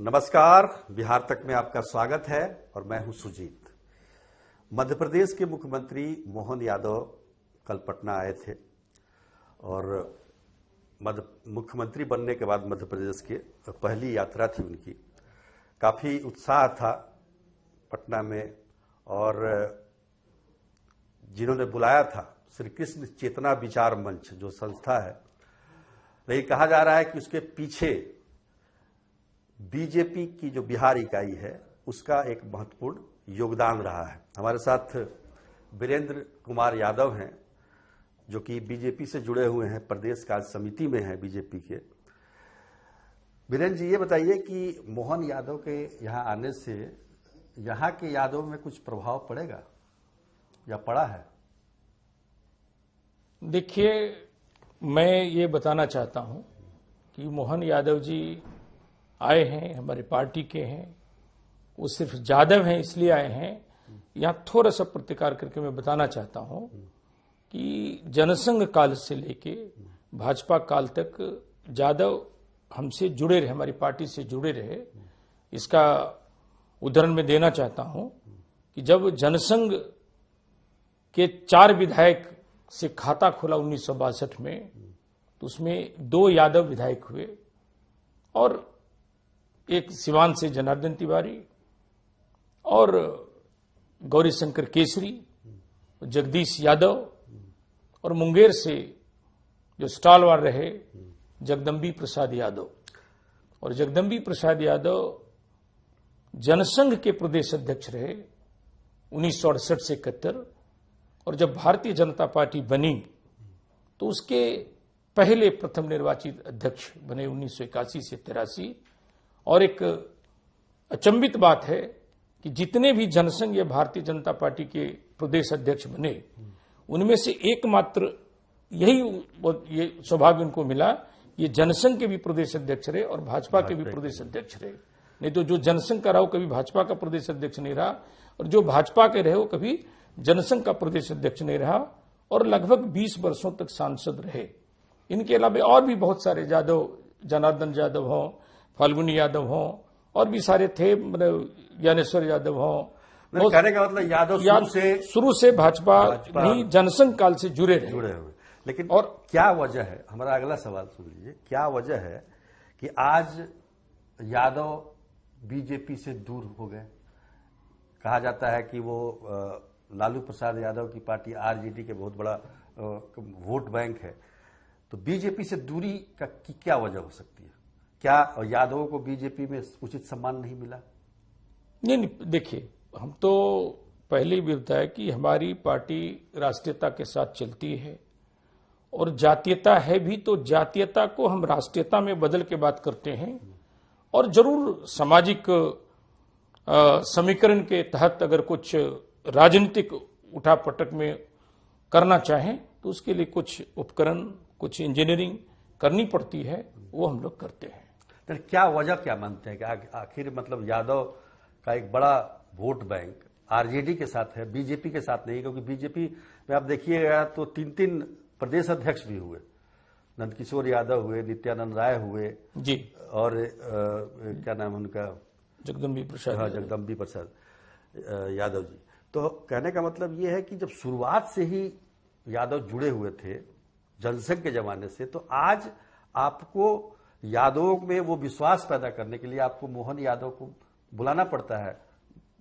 नमस्कार, बिहार तक में आपका स्वागत है और मैं हूं सुजीत। मध्य प्रदेश के मुख्यमंत्री मोहन यादव कल पटना आए थे और मुख्यमंत्री बनने के बाद मध्य प्रदेश के पहली यात्रा थी उनकी। काफ़ी उत्साह था पटना में और जिन्होंने बुलाया था श्री कृष्ण चेतना विचार मंच जो संस्था है, लेकिन कहा जा रहा है कि उसके पीछे बीजेपी की जो बिहार इकाई है उसका एक महत्वपूर्ण योगदान रहा है। हमारे साथ वीरेंद्र कुमार यादव हैं जो कि बीजेपी से जुड़े हुए हैं, प्रदेश कार्य समिति में हैं बीजेपी के। वीरेंद्र जी, ये बताइए कि मोहन यादव के यहाँ आने से यहाँ के यादव में कुछ प्रभाव पड़ेगा या पड़ा है? देखिए, मैं ये बताना चाहता हूँ कि मोहन यादव जी आए हैं, हमारे पार्टी के हैं। वो सिर्फ यादव हैं इसलिए आए हैं। यहाँ थोड़ा सा प्रतिकार करके मैं बताना चाहता हूँ कि जनसंघ काल से लेके भाजपा काल तक यादव हमसे जुड़े रहे, हमारी पार्टी से जुड़े रहे। इसका उदाहरण मैं देना चाहता हूँ कि जब जनसंघ के 4 विधायक से खाता खुला 1962 में, तो उसमें 2 यादव विधायक हुए और एक सिवान से जनार्दन तिवारी और गौरीशंकर केसरी, जगदीश यादव और मुंगेर से जो स्टालवार रहे जगदम्बी प्रसाद यादव। और जगदम्बी प्रसाद यादव जनसंघ के प्रदेश अध्यक्ष रहे 1968 से 71, और जब भारतीय जनता पार्टी बनी तो उसके पहले प्रथम निर्वाचित अध्यक्ष बने 1981 से 83। और एक अचंभित बात है कि जितने भी जनसंघ या भारतीय जनता पार्टी के प्रदेश अध्यक्ष बने, उनमें से एकमात्र ये सौभाग्य उनको मिला, ये जनसंघ के भी प्रदेश अध्यक्ष रहे और भाजपा के भी प्रदेश अध्यक्ष रहे। नहीं तो जो जनसंघ का रहा वो कभी भाजपा का प्रदेश अध्यक्ष नहीं रहा, और जो भाजपा के रहे वो कभी जनसंघ का प्रदेश अध्यक्ष नहीं रहा, और लगभग 20 वर्षों तक सांसद रहे। इनके अलावा और भी बहुत सारे यादव, जनार्दन यादव हों, फाल्गुनी यादव हों, और भी सारे थे, ज्ञानेश्वर यादव हों। कहने का मतलब यादव शुरू से भाजपा नहीं, जनसंघ काल से जुड़े हुए। लेकिन और क्या वजह है, हमारा अगला सवाल सुन लीजिए, क्या वजह है कि आज यादव बीजेपी से दूर हो गए? कहा जाता है कि वो लालू प्रसाद यादव की पार्टी आरजेडी के बहुत बड़ा वोट बैंक है, तो बीजेपी से दूरी की क्या वजह हो सकती है? क्या यादवों को बीजेपी में उचित सम्मान नहीं मिला? नहीं, देखिए, हम तो पहले भी बताया कि हमारी पार्टी राष्ट्रीयता के साथ चलती है, और जातीयता है भी, तो जातीयता को हम राष्ट्रीयता में बदल के बात करते हैं। और जरूर सामाजिक समीकरण के तहत अगर कुछ राजनीतिक उठापटक में करना चाहें तो उसके लिए कुछ उपकरण, कुछ इंजीनियरिंग करनी पड़ती है, वो हम लोग करते हैं। तो क्या वजह क्या मानते हैं कि आखिर मतलब यादव का एक बड़ा वोट बैंक आरजेडी के साथ है, बीजेपी के साथ नहीं? क्योंकि बीजेपी में आप देखिएगा तो 3 प्रदेश अध्यक्ष भी हुए, नंदकिशोर यादव हुए, नित्यानंद राय हुए जी, और क्या नाम उनका, जगदम्बी प्रसाद, जगदम्बी प्रसाद यादव जी। तो कहने का मतलब ये है कि जब शुरुआत से ही यादव जुड़े हुए थे जनसंघ के जमाने से, तो आज आपको यादवों में वो विश्वास पैदा करने के लिए आपको मोहन यादव को बुलाना पड़ता है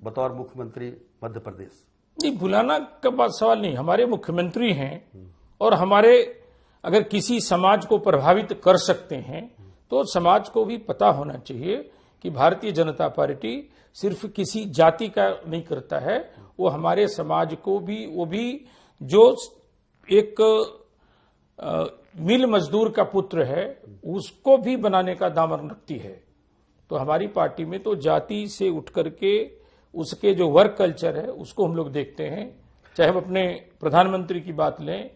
बतौर मुख्यमंत्री मध्य प्रदेश। नहीं, बुलाना का बात सवाल नहीं, हमारे मुख्यमंत्री हैं और हमारे अगर किसी समाज को प्रभावित कर सकते हैं तो समाज को भी पता होना चाहिए कि भारतीय जनता पार्टी सिर्फ किसी जाति का नहीं करता है, वो हमारे समाज को भी, वो भी जो एक मिल मजदूर का पुत्र है उसको भी बनाने का दामन रखती है। तो हमारी पार्टी में तो जाति से उठ करके उसके जो वर्क कल्चर है उसको हम लोग देखते हैं। चाहे हम अपने प्रधानमंत्री की बात लें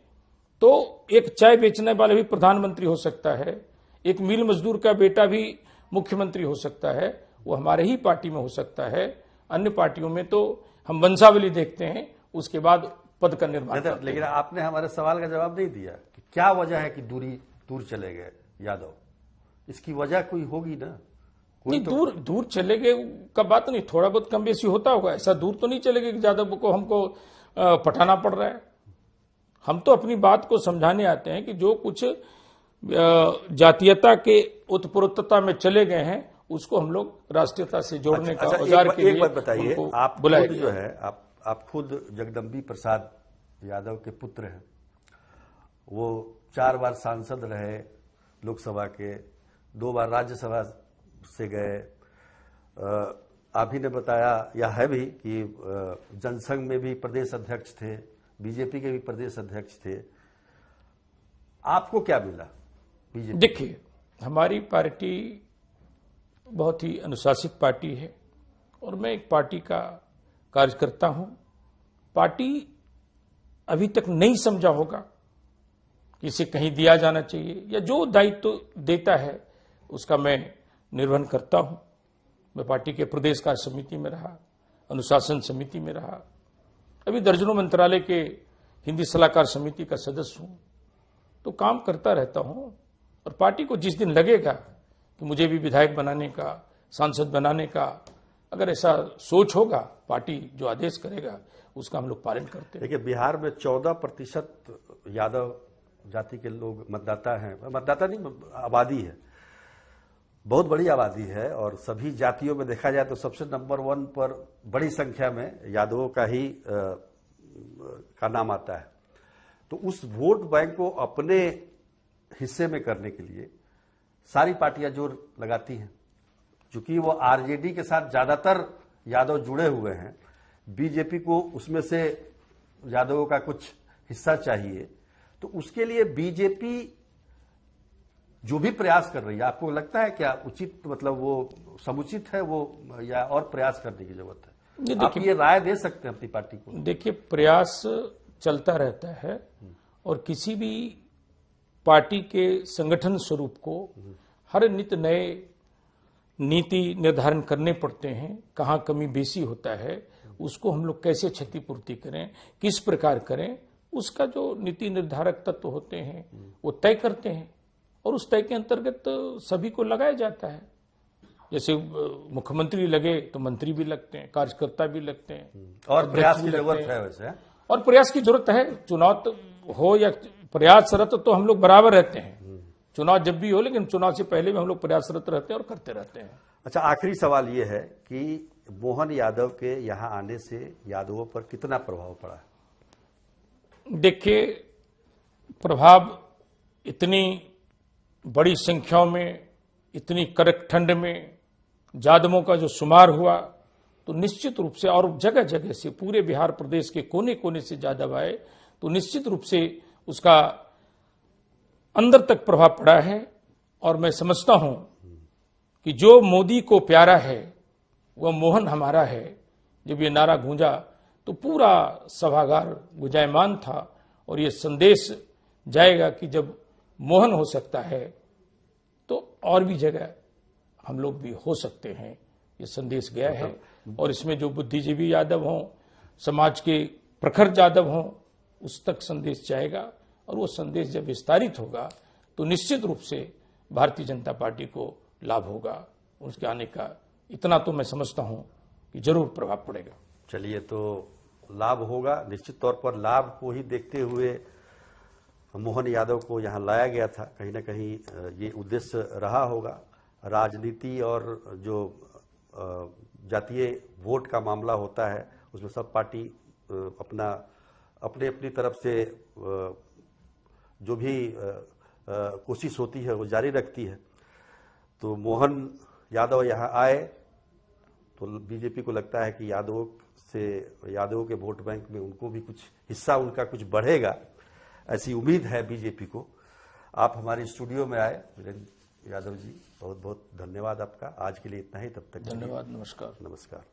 तो एक चाय बेचने वाला भी प्रधानमंत्री हो सकता है, एक मिल मजदूर का बेटा भी मुख्यमंत्री हो सकता है, वो हमारे ही पार्टी में हो सकता है। अन्य पार्टियों में तो हम वंशावली देखते हैं, उसके बाद पद का निर्माण करते हैं। लेकिन आपने हमारे सवाल का जवाब नहीं दिया कि क्या वजह है कि दूर चले गए यादव। इसकी वजह कोई होगी ना, नहीं, दूर चले गए का बात नहीं, थोड़ा बहुत कम बेसी होता होगा, ऐसा दूर तो नहीं चले गए कि यादव को हमको पटाना पड़ रहा है। हम तो अपनी बात को समझाने आते हैं कि जो कुछ जातीयता के उत्प्रोतता में चले गए हैं उसको हम लोग राष्ट्रीयता से जोड़ने का औजार के लिए एक बात बताइए, आप बुलाए खुद जो है आप खुद जगदम्बी प्रसाद यादव के पुत्र हैं, वो 4 बार सांसद रहे लोकसभा के, 2 बार राज्यसभा से गए। आप ही ने बताया या है भी कि जनसंघ में भी प्रदेश अध्यक्ष थे, बीजेपी के भी प्रदेश अध्यक्ष थे। आपको क्या मिला बीजेपी? देखिए, हमारी पार्टी बहुत ही अनुशासित पार्टी है और मैं एक पार्टी का कार्यकर्ता हूं। पार्टी अभी तक नहीं समझा होगा कि इसे कहीं दिया जाना चाहिए, या जो दायित्व देता है उसका मैं निर्वहन करता हूं। मैं पार्टी के प्रदेश कार्य समिति में रहा, अनुशासन समिति में रहा, अभी दर्जनों मंत्रालय के हिंदी सलाहकार समिति का सदस्य हूं, तो काम करता रहता हूं। और पार्टी को जिस दिन लगेगा कि मुझे भी विधायक बनाने का, सांसद बनाने का अगर ऐसा सोच होगा, पार्टी जो आदेश करेगा उसका हम लोग पालन करते हैं। देखिए, बिहार में 14% यादव जाति के लोग मतदाता हैं, मतदाता नहीं आबादी है, बहुत बड़ी आबादी है, और सभी जातियों में देखा जाए तो सबसे नंबर 1 पर बड़ी संख्या में यादवों का ही का नाम आता है। तो उस वोट बैंक को अपने हिस्से में करने के लिए सारी पार्टियां जोर लगाती हैं। चूंकि वो आरजेडी के साथ ज्यादातर यादव जुड़े हुए हैं, बीजेपी को उसमें से यादवों का कुछ हिस्सा चाहिए, तो उसके लिए बीजेपी जो भी प्रयास कर रही है, आपको लगता है क्या उचित, मतलब वो समुचित है वो, या और प्रयास करने की जरूरत है? आप ये राय दे सकते हैं अपनी पार्टी को? देखिए, प्रयास चलता रहता है और किसी भी पार्टी के संगठन स्वरूप को हर नित्य नए नीति निर्धारण करने पड़ते हैं। कहाँ कमी बेसी होता है उसको हम लोग कैसे क्षतिपूर्ति करें, किस प्रकार करें, उसका जो नीति निर्धारक तत्व होते हैं वो तय करते हैं, और उस तय के अंतर्गत सभी को लगाया जाता है। जैसे मुख्यमंत्री लगे तो मंत्री भी लगते हैं, कार्यकर्ता भी लगते हैं, और प्रयास की जरूरत है वैसे, और प्रयास की जरूरत है। चुनाव हो या प्रयासरत तो हम लोग बराबर रहते हैं, चुनाव जब भी हो, लेकिन चुनाव से पहले भी हम लोग प्रयासरत रहते हैं और करते रहते हैं। अच्छा, आखिरी सवाल ये है कि मोहन यादव के यहाँ आने से यादवों पर कितना प्रभाव पड़ा है? देखिए, प्रभाव इतनी बड़ी संख्याओं में, इतनी कड़क ठंड में यादवों का जो शुमार हुआ, तो निश्चित रूप से, और जगह जगह से पूरे बिहार प्रदेश के कोने कोने से यादव आए, तो निश्चित रूप से उसका अंदर तक प्रभाव पड़ा है। और मैं समझता हूं कि जो मोदी को प्यारा है वह मोहन हमारा है। जब ये नारा गूंजा तो पूरा सभागार गुंजायमान था, और ये संदेश जाएगा कि जब मोहन हो सकता है तो और भी जगह हम लोग भी हो सकते हैं, ये संदेश गया है। और इसमें जो बुद्धिजीवी यादव हों, समाज के प्रखर यादव हों, उस तक संदेश जाएगा, और वो संदेश जब विस्तारित होगा तो निश्चित रूप से भारतीय जनता पार्टी को लाभ होगा उसके आने का। इतना तो मैं समझता हूं कि जरूर प्रभाव पड़ेगा। चलिए, तो लाभ होगा, निश्चित तौर पर लाभ को ही देखते हुए मोहन यादव को यहाँ लाया गया था। कहीं ना कहीं ये उद्देश्य रहा होगा। राजनीति और जो जातीय वोट का मामला होता है उसमें सब पार्टी अपनी तरफ से जो भी कोशिश होती है वो जारी रखती है। तो मोहन यादव यहाँ आए तो बीजेपी को लगता है कि यादवों के वोट बैंक में उनको भी कुछ हिस्सा, उनका कुछ बढ़ेगा, ऐसी उम्मीद है बीजेपी को। आप हमारे स्टूडियो में आए वीरेंद्र यादव जी, बहुत बहुत धन्यवाद आपका। आज के लिए इतना ही, तब तक धन्यवाद, नमस्कार। नमस्कार।